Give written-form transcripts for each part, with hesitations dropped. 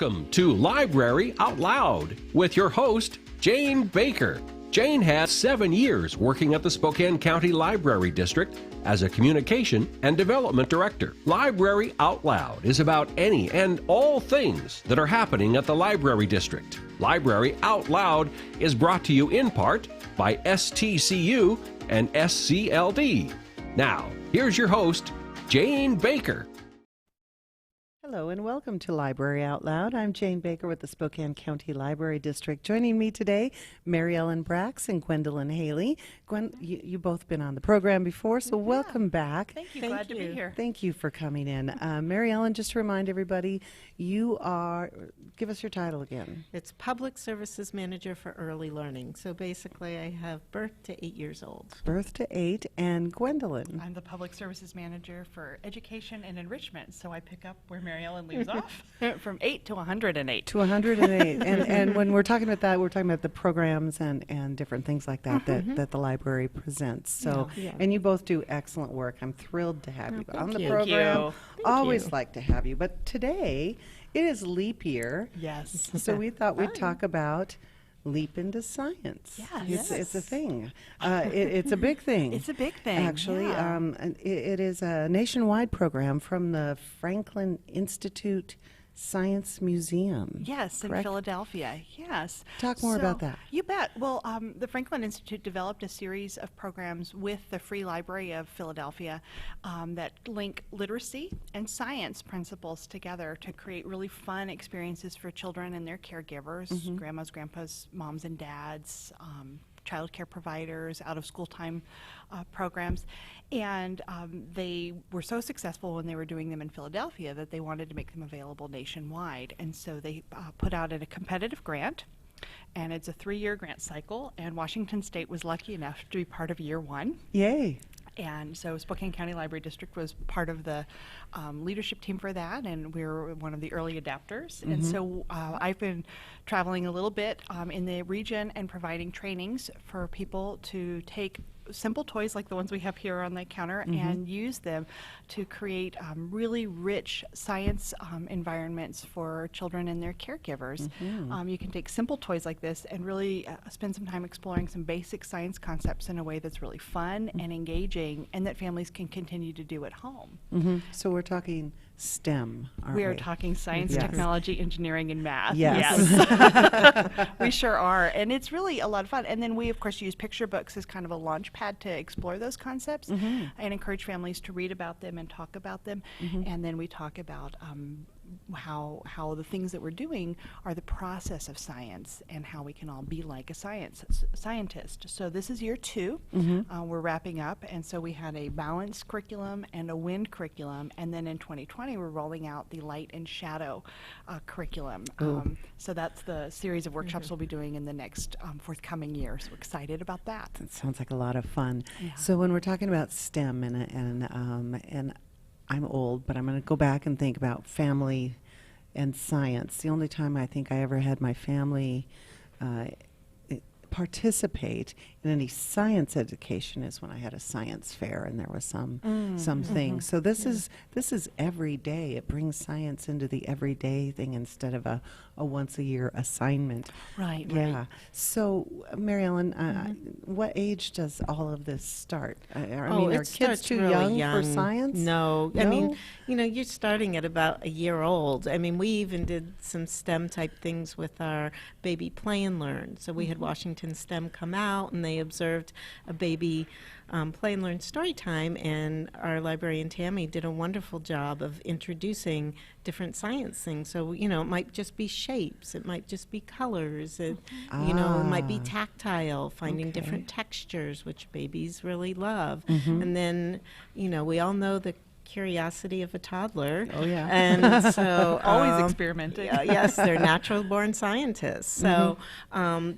Welcome to Library Out Loud with your host, Jane Baker. Jane has 7 years working at the Spokane County Library District as a communication and development director. Library Out Loud is about any and all things that are happening at the Library District. Library Out Loud is brought to you in part by STCU and SCLD. Now, here's your host, Jane Baker. Hello and welcome to Library Out Loud. I'm Jane Baker with the Spokane County Library District. Joining me today, Mary Ellen Brax and Gwendolyn Haley. Gwen, you both been on the program before, so welcome back. Thank you. Glad to be here. Thank you for coming in. Mary Ellen, just to remind everybody, give us your title again. It's Public Services Manager for Early Learning. So basically, I have birth to 8 years old. Birth to 8, and Gwendolyn. I'm the Public Services Manager for Education and Enrichment, so I pick up where Mary Ellen leaves off. From 8 to 108. To 108. and when we're talking about that, we're talking about the programs and different things like that that the library presents. So, and you both do excellent work. I'm thrilled to have you on the program. Always like to have you. But today, it is leap year. Yes. So we thought we'd talk about leap into science. Yes. It's a thing. It's a big thing. It's a big thing. Actually, it is a nationwide program from the Franklin Institute Science Museum. Yes, correct? in Philadelphia. Yes. Talk more about that. You bet. Well, the Franklin Institute developed a series of programs with the Free Library of Philadelphia that link literacy and science principles together to create really fun experiences for children and their caregivers, grandmas, grandpas, moms and dads, child care providers, out-of-school time programs. And they were so successful when they were doing them in Philadelphia that they wanted to make them available nationwide. And so they put out a competitive grant, and it's a 3-year grant cycle, and Washington State was lucky enough to be part of year 1. Yay. And so Spokane County Library District was part of the leadership team for that, and we were one of the early adapters. And so I've been traveling a little bit in the region and providing trainings for people to take simple toys like the ones we have here on the counter and use them to create really rich science environments for children and their caregivers. You can take simple toys like this and really spend some time exploring some basic science concepts in a way that's really fun and engaging, and that families can continue to do at home. So we're talking STEM, aren't We are talking science, technology, engineering, and math. Yes. We sure are. And it's really a lot of fun. And then we, of course, use picture books as kind of a launch pad to explore those concepts and encourage families to read about them and talk about them. And then we talk about how the things that we're doing are the process of science and how we can all be like a scientist. So this is year 2. We're wrapping up, and so we had a balanced curriculum and a wind curriculum, and then in 2020 we're rolling out the light and shadow curriculum. So that's the series of workshops we'll be doing in the next forthcoming year. So excited about that. That sounds like a lot of fun. So when we're talking about STEM and I'm old, but I'm going to go back and think about family and science. The only time I think I ever had my family participate in any science education is when I had a science fair and there was some things. So this is every day. It brings science into the everyday thing instead of a once a year assignment. Right. Yeah. So Mary Ellen, what age does all of this start? I mean, are kids too really young for science? No. I mean, you're starting at about a year old. I mean, we even did some STEM type things with our baby Play and Learn. So we had Washington STEM come out, and they observed a baby Play and Learn story time, and our librarian Tammy did a wonderful job of introducing different science things. So, it might just be shapes, it might just be colors, it might be tactile, finding different textures, which babies really love. And then, we all know the curiosity of a toddler. Oh, yeah. And so Always experimenting. Yes, they're natural born scientists. So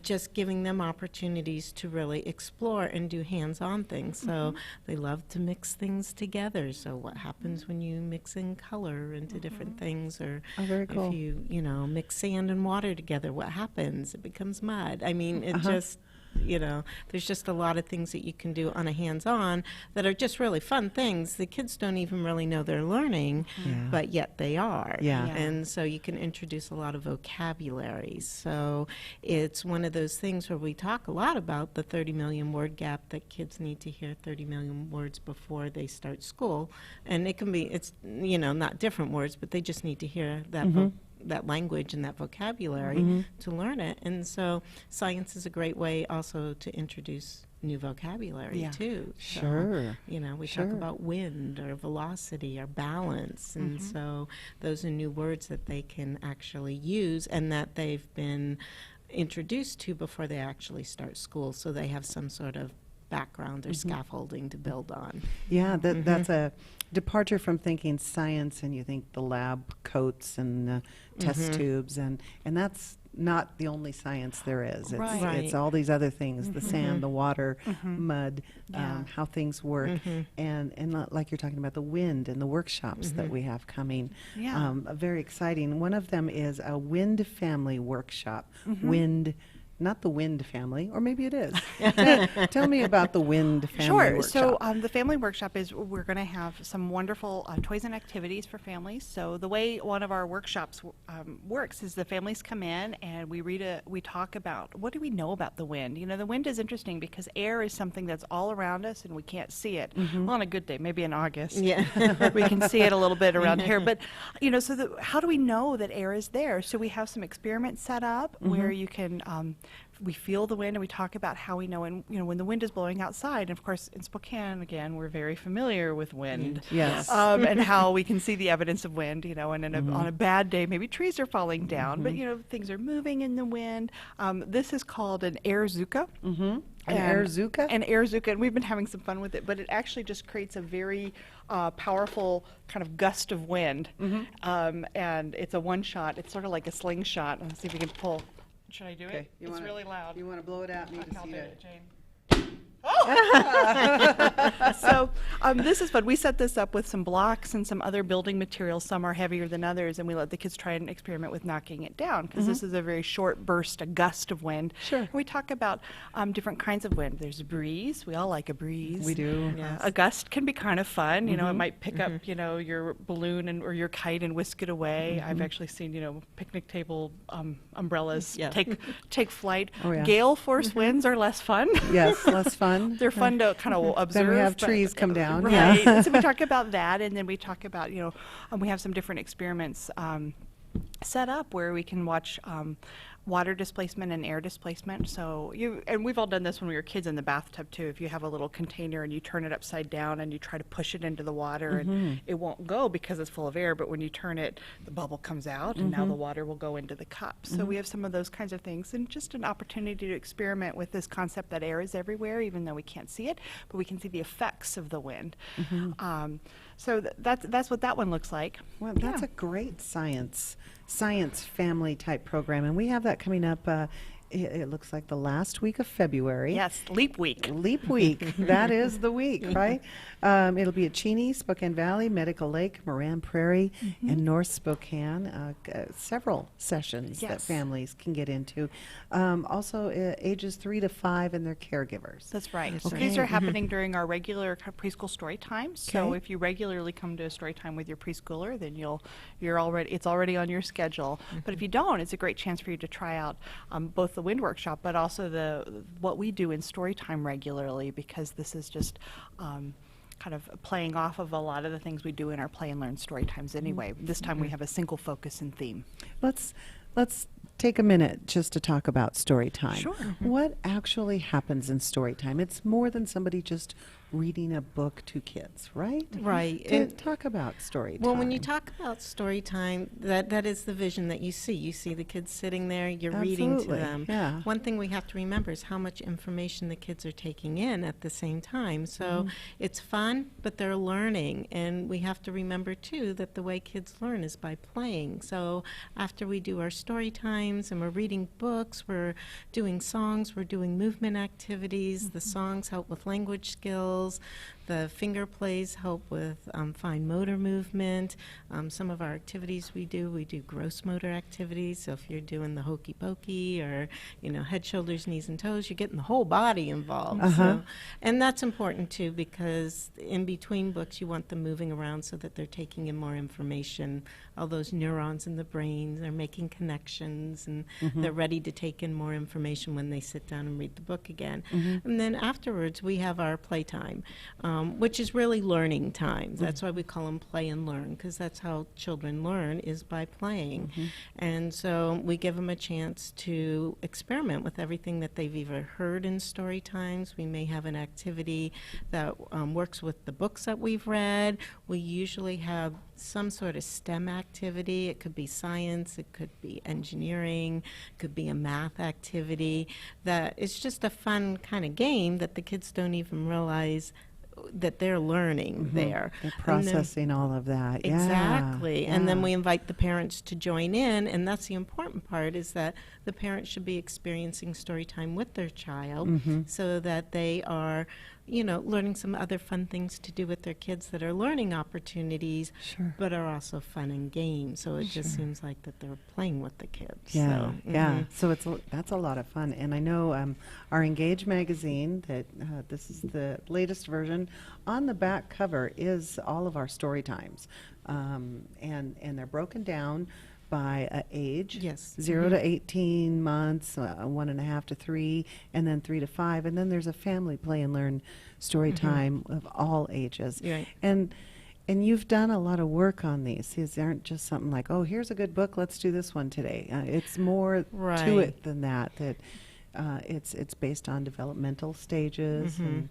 just giving them opportunities to really explore and do hands-on things. So they love to mix things together. So what happens when you mix in color into different things, or very cool. if you mix sand and water together, what happens? It becomes mud. I mean, it just there's just a lot of things that you can do on a hands-on that are just really fun things. The kids don't even really know they're learning, but yet they are. And so you can introduce a lot of vocabulary. So it's one of those things where we talk a lot about the 30 million word gap, that kids need to hear 30 million words before they start school. And it can be, it's, not different words, but they just need to hear that that language and that vocabulary to learn it. And so science is a great way also to introduce new vocabulary too. Sure. So, we talk about wind or velocity or balance. And so those are new words that they can actually use and that they've been introduced to before they actually start school. So they have some sort of background or scaffolding to build on. Yeah, that's a departure from thinking science and you think the lab coats and test tubes, and that's not the only science there is. It's all these other things, the sand, the water, mud, how things work, and like you're talking about the wind and the workshops that we have coming. Very exciting. One of them is a wind family workshop. Wind, not the Wind family, or maybe it is. Tell me about the Wind family workshop. So the family workshop is, we're going to have some wonderful toys and activities for families. So the way one of our workshops works is the families come in and we talk about, what do we know about the wind? The wind is interesting because air is something that's all around us and we can't see it. Well, on a good day, maybe in August, we can see it a little bit around here. But, so how do we know that air is there? So we have some experiments set up where you can we feel the wind and we talk about how we know when the wind is blowing outside. And of course, in Spokane, again, we're very familiar with wind. Yes. And how we can see the evidence of wind, and on a bad day, maybe trees are falling down, but things are moving in the wind. This is called an airzuka. An airzuka? An airzuka, and we've been having some fun with it, but it actually just creates a very powerful kind of gust of wind. And it's a one shot. It's sort of like a slingshot. Let's see if we can pull. Should I do it? It's really loud. You want to blow it out? I'll do it, Jane. Oh! So this is fun. We set this up with some blocks and some other building materials. Some are heavier than others, and we let the kids try and experiment with knocking it down, because this is a very short burst, a gust of wind. Sure. And we talk about different kinds of wind. There's a breeze. We all like a breeze. We do. A gust can be kind of fun. It might pick up, your balloon or your kite and whisk it away. I've actually seen, picnic table umbrellas take flight. Oh, yeah. Gale force winds are less fun. Yes, less fun. They're fun to kind of observe. Then we have trees come down. Right. Yeah. So we talk about that, and then we talk about, we have some different experiments set up where we can watch water displacement and air displacement. So and we've all done this when we were kids in the bathtub too. If you have a little container and you turn it upside down and you try to push it into the water, and it won't go because it's full of air, but when you turn it, the bubble comes out and now the water will go into the cup. So we have some of those kinds of things, and just an opportunity to experiment with this concept that air is everywhere, even though we can't see it, but we can see the effects of the wind. So that's what that one looks like. Well, that's a great science family type program, and we have that coming up. It looks like the last week of February. Yes, Leap Week. Leap Week. That is the week, right? It'll be at Cheney, Spokane Valley, Medical Lake, Moran Prairie, and North Spokane. Several sessions that families can get into. Also, ages 3 to 5 and their caregivers. That's right. So these are happening during our regular preschool story time. So if you regularly come to a story time with your preschooler, then it's already on your schedule. But if you don't, it's a great chance for you to try out both the wind workshop, but also what we do in story time regularly, because this is just kind of playing off of a lot of the things we do in our play and learn story times anyway. This time we have a single focus and theme. Let's take a minute just to talk about story time. Sure. What actually happens in story time? It's more than somebody just reading a book to kids, right? Right. Talk about story time. Well, when you talk about story time, that is the vision that you see. You see the kids sitting there, you're reading to them. Yeah. One thing we have to remember is how much information the kids are taking in at the same time. So it's fun, but they're learning. And we have to remember, too, that the way kids learn is by playing. So after we do our story times and we're reading books, we're doing songs, we're doing movement activities. The songs help with language skills. The finger plays help with fine motor movement. Some of our activities we do gross motor activities. So if you're doing the hokey pokey or, head, shoulders, knees, and toes, you're getting the whole body involved. So, and that's important too, because in between books you want them moving around so that they're taking in more information. All those neurons in the brain, they're making connections, and they're ready to take in more information when they sit down and read the book again. And then afterwards we have our playtime, which is really learning time. That's why we call them play and learn, because that's how children learn, is by playing. And so we give them a chance to experiment with everything that they've either heard in story times. We may have an activity that works with the books that we've read. We usually have some sort of STEM activity. It could be science, it could be engineering, it could be a math activity. That it's just a fun kind of game that the kids don't even realize that they're learning there. They're processing all of that. Exactly. Yeah. And then we invite the parents to join in, and that's the important part, is that the parents should be experiencing story time with their child so that they are, learning some other fun things to do with their kids that are learning opportunities, but are also fun and games. So it just seems like that they're playing with the kids. Yeah, so that's a lot of fun. And I know our Engage magazine, that this is the latest version, on the back cover is all of our story times. And they're broken down by age, 0 to 18 months, 1.5 to 3, and then 3 to 5, and then there's a family play and learn story time of all ages. And you've done a lot of work on these. These aren't just something like, oh, here's a good book, let's do this one today. It's more to it than that. It's based on developmental stages. And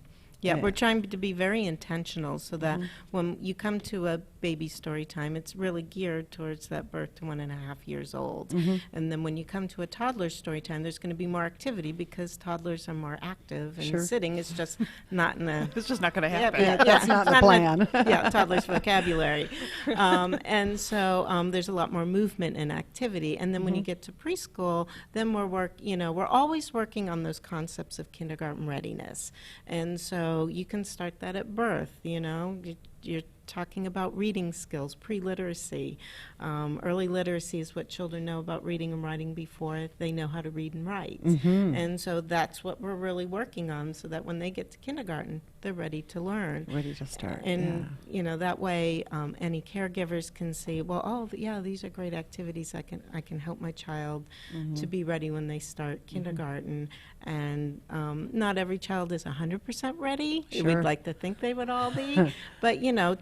we're trying to be very intentional so that when you come to a baby story time, it's really geared towards that birth to 1.5 years old. And then when you come to a toddler story time, there's going to be more activity because toddlers are more active, and sitting is just not in a... It's just not going to happen. That's not the plan. Toddler's vocabulary. And so there's a lot more movement and activity. And then when you get to preschool, then we're always working on those concepts of kindergarten readiness. And so you can start that at birth, you're talking about reading skills, pre-literacy. Early literacy is what children know about reading and writing before they know how to read and write. And so that's what we're really working on, so that when they get to kindergarten, they're ready to learn. Ready to start. And, that way any caregivers can see, well, these are great activities. I can help my child to be ready when they start kindergarten. And not every child is 100% ready. We'd like to think they would all be. But,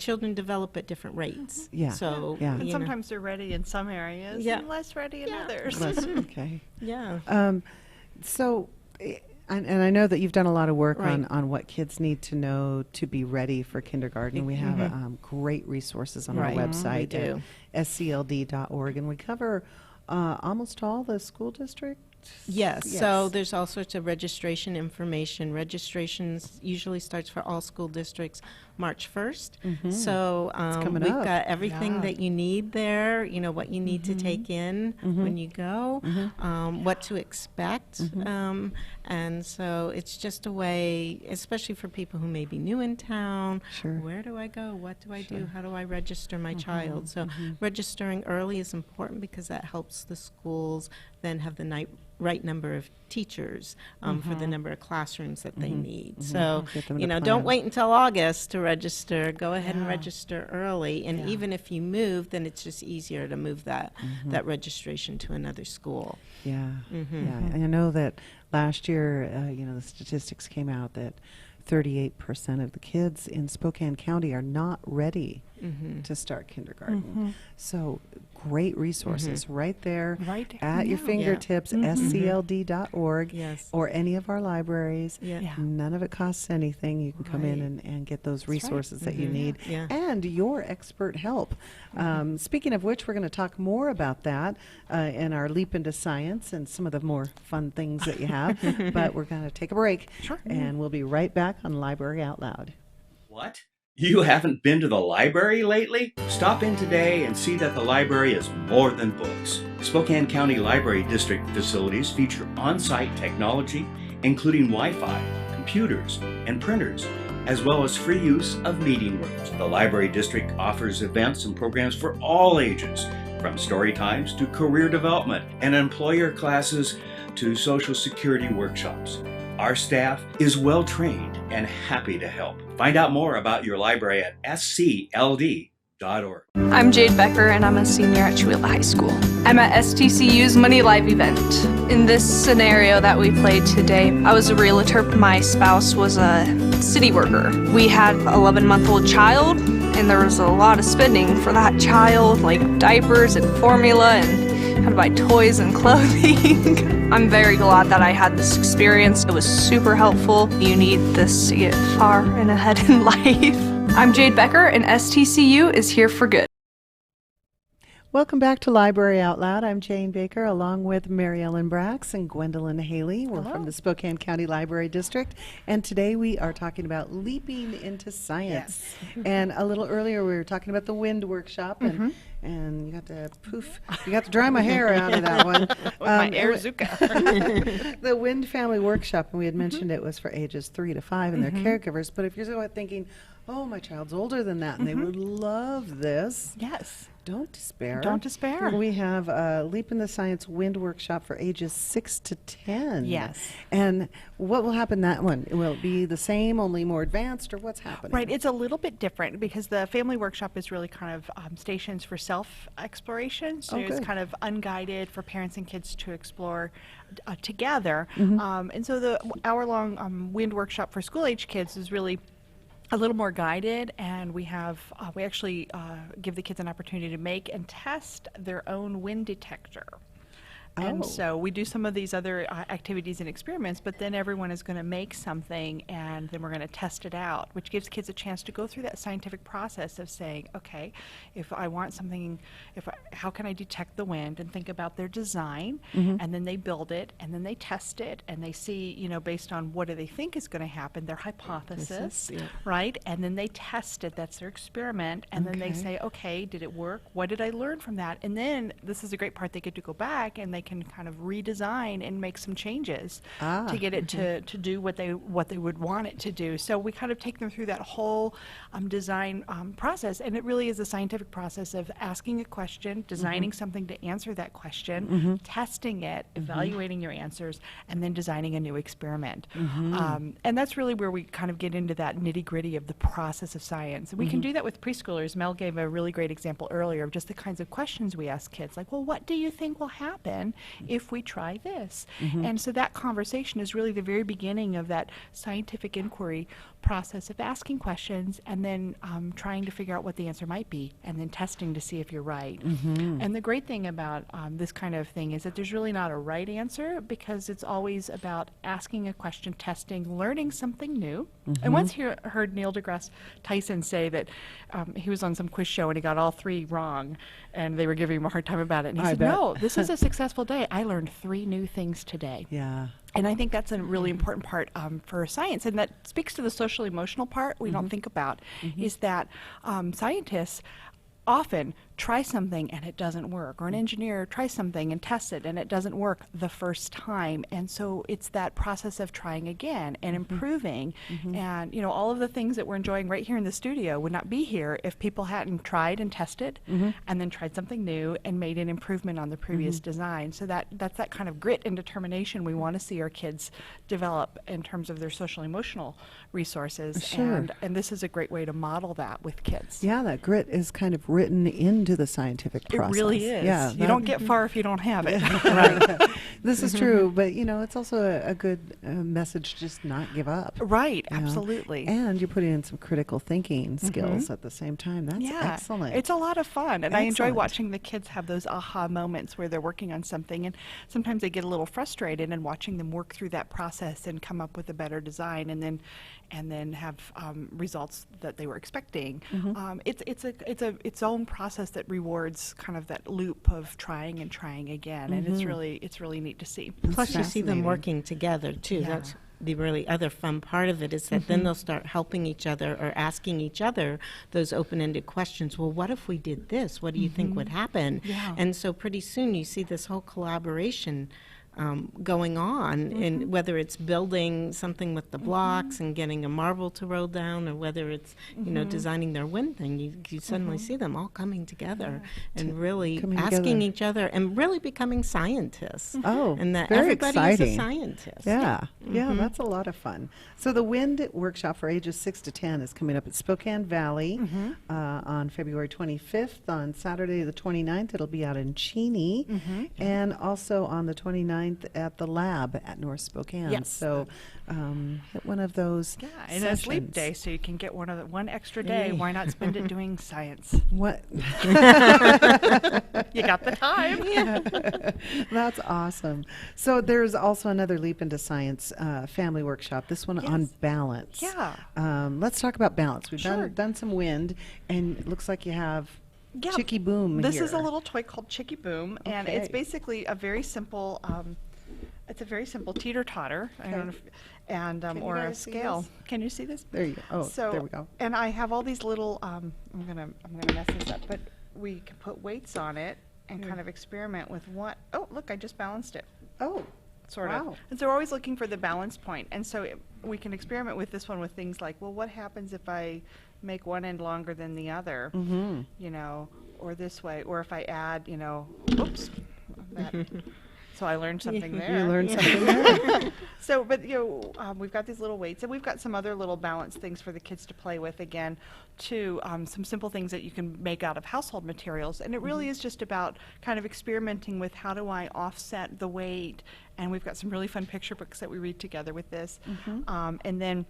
children develop at different rates. So, and sometimes they're ready in some areas and less ready in others. Okay. So, and I know that you've done a lot of work on what kids need to know to be ready for kindergarten. We have great resources on our website at scld.org, and we cover almost all the school districts. Yes, so there's all sorts of registration information. Registrations usually starts for all school districts March 1st. So we've got everything that you need there, what you need to take in when you go, what to expect. And so it's just a way, especially for people who may be new in town, where do I go? What do I do? How do I register my child? So registering early is important because that helps the schools then have the right number of teachers for the number of classrooms that they need. So, don't wait until August to register. Go ahead and register early. And even if you move, then it's just easier to move that registration to another school. And I know that last year, the statistics came out that 38% of the kids in Spokane County are not ready to start kindergarten. So great resources right there at your fingertips, scld.org or any of our libraries. None of it costs anything. You can come in and get those resources that you need and your expert help. Speaking of which, we're going to talk more about that in our Leap into Science and some of the more fun things that you have. But we're going to take a break and we'll be right back on Library Out Loud. What? You haven't been to the library lately? Stop in today and see that the library is more than books. Spokane County Library District facilities feature on-site technology, including Wi-Fi, computers, and printers, as well as free use of meeting rooms. The Library District offers events and programs for all ages, from story times to career development and employer classes to Social Security workshops. Our staff is well trained and happy to help. Find out more about your library at scld.org. I'm Jade Becker, and I'm a senior at Chewelah High School. I'm at STCU's Money Live event. In this scenario that we played today, I was a realtor. My spouse was a city worker. We had an 11-month-old child, and there was a lot of spending for that child, like diapers and formula, and had to buy toys and clothing. I'm very glad that I had this experience. It was super helpful. You need this to get far and ahead in life. I'm Jade Becker, and STCU is here for good. Welcome back to Library Out Loud. I'm Jane Baker, along with Mary Ellen Brax and Gwendolyn Haley. We're from the Spokane County Library District, and today we are talking about leaping into science. Yes. And a little earlier we were talking about the wind workshop, and you got to dry my hair out of that one. With my Airzuka. The Wind Family Workshop, and we had mentioned it was for ages 3 to 5 and their caregivers, but if you're thinking, oh, my child's older than that, and they would love this. Yes. Don't despair. Don't despair. We have a Leap in the Science Wind Workshop for ages 6 to 10. Yes. And what will happen that one? Will it be the same, only more advanced, or what's happening? Right, it's a little bit different because the family workshop is really kind of stations for self-exploration. So it's kind of unguided for parents and kids to explore together. And so the hour-long wind workshop for school-age kids is really a little more guided, and we actually give the kids an opportunity to make and test their own wind detector. And so we do some of these other activities and experiments, but then everyone is going to make something, and then we're going to test it out, which gives kids a chance to go through that scientific process of saying, okay, if I want something, how can I detect the wind, and think about their design, and then they build it, and then they test it, and they see, based on what do they think is going to happen, their hypothesis, right? And then they test it, that's their experiment, and then they say, okay, did it work? What did I learn from that? And then, this is a great part, they get to go back, and they can kind of redesign and make some changes to get it to do what they would want it to do. So we kind of take them through that whole design process, and it really is a scientific process of asking a question, designing something to answer that question, testing it, evaluating your answers, and then designing a new experiment. And that's really where we kind of get into that nitty-gritty of the process of science. And we can do that with preschoolers. Mel gave a really great example earlier of just the kinds of questions we ask kids, like, well, what do you think will happen if we try this? And so that conversation is really the very beginning of that scientific inquiry process of asking questions and then trying to figure out what the answer might be and then testing to see if you're right. And the great thing about this kind of thing is that there's really not a right answer, because it's always about asking a question, testing, learning something new. And once heard Neil deGrasse Tyson say that he was on some quiz show and he got all 3 wrong, and they were giving him a hard time about it. And he said, no, this is a successful day. I learned 3 new things today. Yeah. And I think that's a really important part for science, and that speaks to the social emotional part we don't think about, is that scientists often try something and it doesn't work, or an engineer tries something and tests it and it doesn't work the first time. And so it's that process of trying again and improving. And all of the things that we're enjoying right here in the studio would not be here if people hadn't tried and tested and then tried something new and made an improvement on the previous design. So that's that kind of grit and determination we want to see our kids develop in terms of their social emotional resources. Sure. And this is a great way to model that with kids. Yeah, that grit is kind of written into the scientific process. It really is. Yeah, you don't get far if you don't have it. Right. This is true, but it's also a good message to just not give up. Right, absolutely. And you're putting in some critical thinking skills at the same time. That's excellent. It's a lot of fun, and I enjoy watching the kids have those aha moments where they're working on something, and sometimes they get a little frustrated, and watching them work through that process and come up with a better design, and then have results that they were expecting. It's its own process that rewards kind of that loop of trying and trying again, and it's really neat to see. Plus, you see them working together too. That's the really other fun part of it, is that then they'll start helping each other or asking each other those open-ended questions. Well, what if we did this? What do you think would happen? And so pretty soon you see this whole collaboration going on, and whether it's building something with the blocks and getting a marble to roll down, or whether it's designing their wind thing, you suddenly see them all coming together and really asking each other and really becoming scientists. Oh, and that very everybody exciting. is a scientist. Yeah, that's a lot of fun. So the Wind Workshop for ages 6 to 10 is coming up at Spokane Valley on February 25th. On Saturday the 29th, it'll be out in Cheney, and also on the 29th at the Lab at North Spokane. Yes. So hit one of those And a sleep day, so you can get one extra day. Why not spend it doing science? What? You got the time. That's awesome. So there's also another Leap into Science family workshop, this one on balance. Yeah. Let's talk about balance. We've Sure. done some wind, and it looks like you have Chicky Boom This here. is a little toy called Chicky Boom, and it's basically a very simple, it's a very simple teeter-totter, I don't know if, and Can you or a guys see scale. this? Can you see this? There you go. Oh, So, there we go. And I have all these little, I'm gonna mess this up, but we can put weights on it and kind of experiment with what, oh, look, I just balanced it. Oh, Sort wow. of. And so we're always looking for the balance point. And so we can experiment with this one with things like, well, what happens if I make one end longer than the other, you know, or this way, or if I add, you know, oops. So I learned something there. You learned something there. So, but, you know, we've got these little weights, and we've got some other little balance things for the kids to play with, again, too, some simple things that you can make out of household materials. And it really is just about kind of experimenting with how do I offset the weight. And we've got some really fun picture books that we read together with this. And then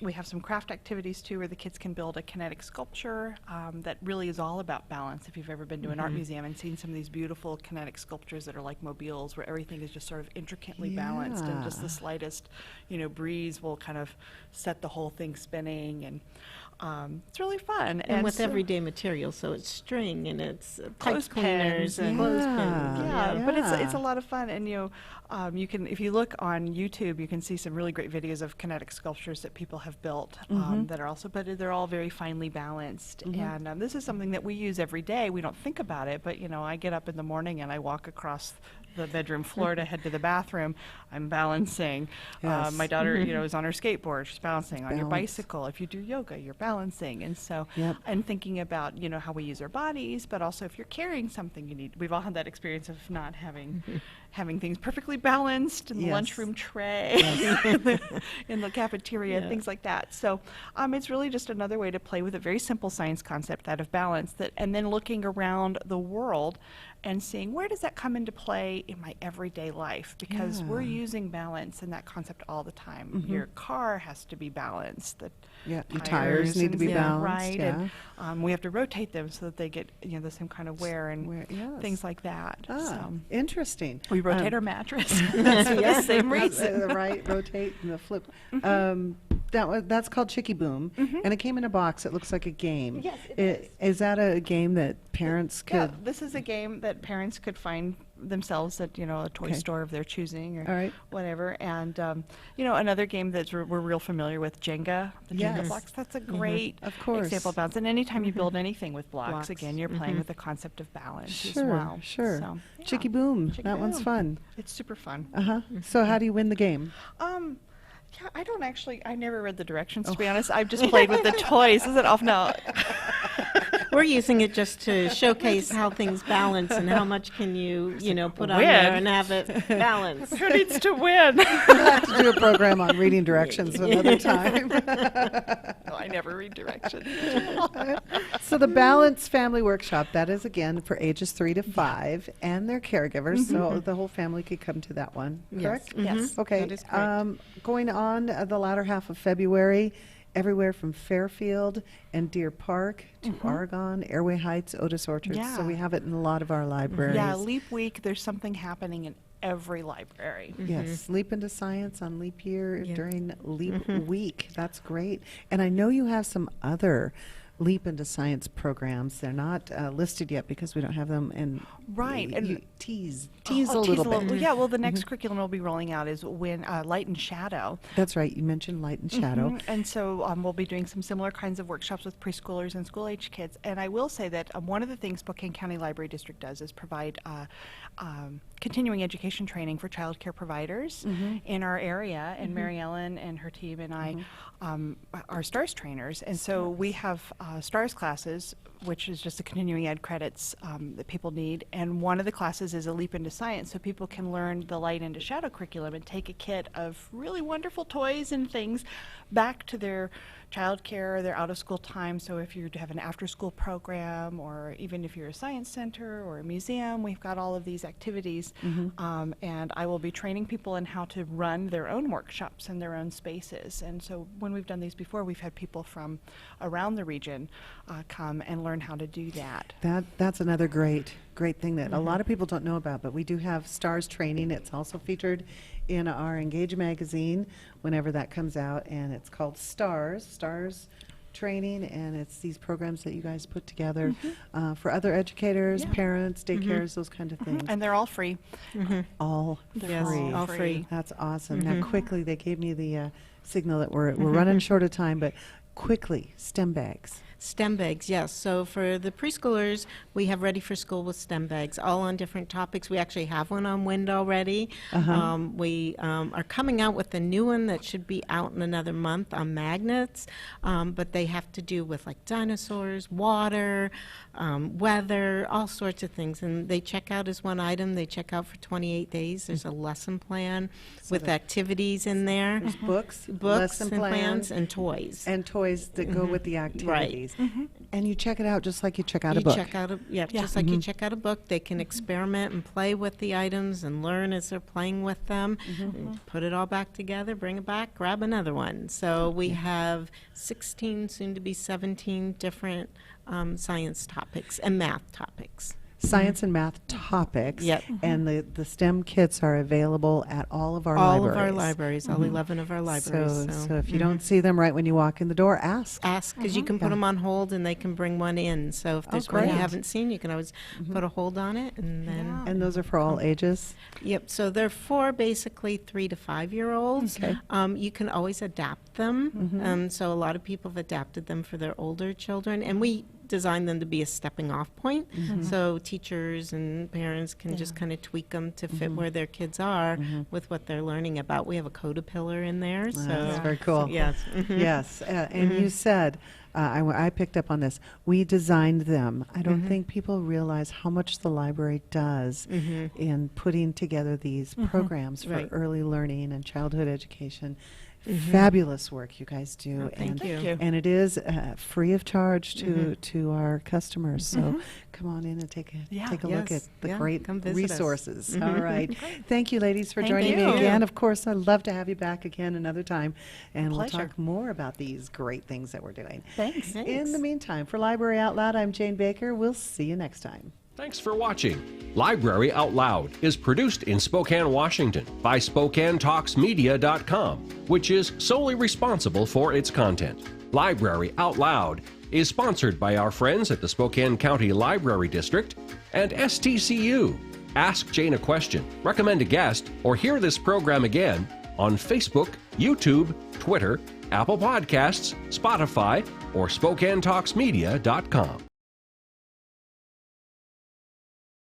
we have some craft activities too, where the kids can build a kinetic sculpture that really is all about balance. If you've ever been to an art museum and seen some of these beautiful kinetic sculptures that are like mobiles, where everything is just sort of intricately balanced, and just the slightest, you know, breeze will kind of set the whole thing spinning, and it's really fun. And with so everyday materials, so it's string and it's pipe clothespins cleaners and and- clothespins. Yeah, but it's a lot of fun, and you know, you can, if you look on YouTube, you can see some really great videos of kinetic sculptures that people have built that are also, but they're all very finely balanced. And this is something that we use every day. We don't think about it, but you know, I get up in the morning and I walk across the bedroom floor to head to the bathroom. I'm balancing. Yes. My daughter, you know, is on her skateboard. She's balancing on your Balance. bicycle. If you do yoga, you're balancing. And so Yep. I'm thinking about, you know, how we use our bodies, but also if you're carrying something, you need, we've all had that experience of not having things perfectly balanced in the Yes. lunchroom tray, in the cafeteria, things like that. So it's really just another way to play with a very simple science concept, that of balance, that, and then looking around the world and seeing where does that come into play in my everyday life, because we're using balance and that concept all the time. Your car has to be balanced. Yeah, your tires need to be and- balanced, right? yeah. And we have to rotate them so that they get, you know, the same kind of wear and Yes. things like that. Ah, So interesting. we rotate our mattress for the same reason. Right, rotate and the flip. That's called Chicky Boom, and it came in a box. It looks like a game. Yes, it Is that a game that parents Yeah, could? this is a game that parents could find themselves at, you know, a toy Okay. store of their choosing, or All right. whatever. And you know, another game that we're real familiar with, Jenga, the Jenga Yes. blocks. That's a great Of course. example of balance. And anytime you build anything with blocks, Blocks. again, you're playing with the concept of balance Sure, as well. sure. So, yeah. Chicky Boom, Chicky that one's Boom. fun. It's super fun. So how do you win the game? Yeah, I never read the directions, to be honest. I've just played with the toys. Is it off now? We're using it just to showcase how things balance and how much can you know, put on Win. there and have it balanced. Who needs to win? We'll have to do a program on reading directions another time. No, I never read directions. So the Balance Family Workshop, that is again for ages 3 to 5 and their caregivers, so the whole family could come to that one, correct? Yes. Okay. That is correct. Going on the latter half of February, everywhere from Fairfield and Deer Park to Oregon, Airway Heights, Otis Orchard. Yeah. So we have it in a lot of our libraries. Yeah, Leap Week, there's something happening in every library. Yes, Leap into Science on Leap Year during Leap Week. That's great. And I know you have some other Leap into Science programs. They're not listed yet because we don't have them in. Right, and- You tease Oh, a little bit. Yeah, well, the next curriculum we'll be rolling out is when Light and Shadow. That's right. You mentioned Light and Shadow. And so we'll be doing some similar kinds of workshops with preschoolers and school-age kids. And I will say that one of the things Spokane County Library District does is provide continuing education training for child care providers in our area, and Mary Ellen and her team and I are STARS trainers, and so we have STARS classes, which is just the continuing ed credits that people need, and one of the classes is a leap into science, so people can learn the light into shadow curriculum and take a kit of really wonderful toys and things back to their child care, their out of school time. So if you have an after school program, or even if you're a science center or a museum, we've got all of these activities, and I will be training people in how to run their own workshops in their own spaces. And so when we've done these before, we've had people from around the region come and learn how to do that. That's another great thing that a lot of people don't know about, but we do have STARS training. It's also featured in our Engage magazine whenever that comes out, and it's called STARS training, and it's these programs that you guys put together for other educators, parents, daycares, those kind of things. And they're all free. All free. All free. That's awesome. Now quickly, they gave me the signal that we're running short of time, but quickly, STEM bags. STEM bags, yes. So for the preschoolers, we have Ready for School with STEM bags, all on different topics. We actually have one on wind already. We are coming out with a new one that should be out in another month on magnets, but they have to do with like dinosaurs, water, weather, all sorts of things. And they check out as one item. They check out for 28 days. There's a lesson plan with activities in there. There's books, lesson lesson plans, and toys. and toys that go with the activities. And you check it out just like you check out a You book. check out just like you check out a book. They can experiment and play with the items and learn as they're playing with them. And put it all back together, bring it back, grab another one. So we have 16, soon to be 17 different science topics and math topics. Science and math topics. Yep. And the STEM kits are available at all of our All libraries. of our libraries, all 11 of our libraries. So if you don't see them right when you walk in the door, ask. Ask, because you can put them on hold and they can bring one in. So if there's one you great. haven't seen, you can always put a hold on it, and then And those are for all ages? Yep, so they're for basically 3 to 5-year-olds. Okay. You can always adapt them. So a lot of people have adapted them for their older children, and we design them to be a stepping off point. So teachers and parents can just kind of tweak them to fit where their kids are with what they're learning about. We have a Caterpillar in there. So That's very cool. yes. Yes, and you said, I picked up on this, we designed them. I don't think people realize how much the library does in putting together these programs for Right. early learning and childhood education. Fabulous work you guys do. Thank you. And it is free of charge to our customers. So come on in and take a look at the great come visit us. resources. All right. Thank you, ladies, for Thank joining me you. again. Of course, I'd love to have you back again another time. And we'll Pleasure. talk more about these great things that we're doing. Thanks. In the meantime, for Library Out Loud, I'm Jane Baker. We'll see you next time. Thanks for watching. Library Out Loud is produced in Spokane, Washington by SpokaneTalksMedia.com, which is solely responsible for its content. Library Out Loud is sponsored by our friends at the Spokane County Library District and STCU. Ask Jane a question, recommend a guest, or hear this program again on Facebook, YouTube, Twitter, Apple Podcasts, Spotify, or SpokaneTalksMedia.com.